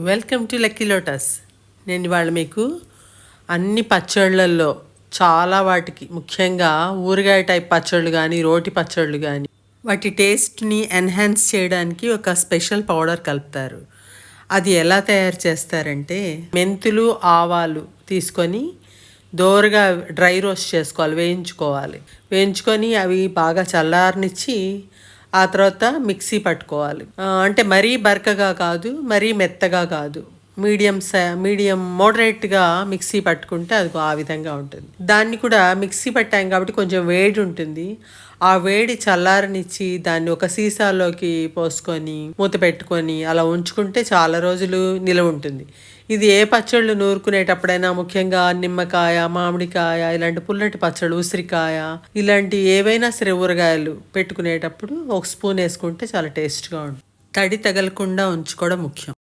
Welcome to lucky lotus. నేను ఇవాళ మీకు అన్ని పచ్చళ్ళల్లో చాలా వాటికి ముఖ్యంగా ఊరగాయ టైప్ పచ్చళ్ళు కానీ రోటి పచ్చళ్ళు కానీ వాటి టేస్ట్ని ఎన్హాన్స్ చేయడానికి ఒక స్పెషల్ పౌడర్ కలుపుతారు. అది ఎలా తయారు చేస్తారంటే మెంతులు ఆవాలు తీసుకొని దోరగా డ్రై రోస్ట్ చేసుకోవాలి, వేయించుకొని అవి బాగా చల్లారనిచ్చి ఆ తర్వాత మిక్సీ పట్టుకోవాలి. అంటే మరీ బరకగా కాదు, మరీ మెత్తగా కాదు, మీడియం మోడరేట్గా మిక్సీ పట్టుకుంటే అది ఆ విధంగా ఉంటుంది. దాన్ని కూడా మిక్సీ పట్టాం కాబట్టి కొంచెం వేడి ఉంటుంది. ఆ వేడి చల్లారనిచ్చి దాన్ని ఒక సీసాలోకి పోసుకొని మూత పెట్టుకొని అలా ఉంచుకుంటే చాలా రోజులు నిలవ ఉంటుంది. ఇది ఏ పచ్చళ్ళు నూరుకునేటప్పుడైనా ముఖ్యంగా నిమ్మకాయ, మామిడికాయ, ఇలాంటి పుల్లటి పచ్చళ్ళు, ఉసిరికాయ, ఇలాంటి ఏవైనా సరే ఊరగాయలు పెట్టుకునేటప్పుడు ఒక స్పూన్ వేసుకుంటే చాలా టేస్ట్గా ఉంటుంది. తడి తగలకుండా ఉంచుకోవడం ముఖ్యం.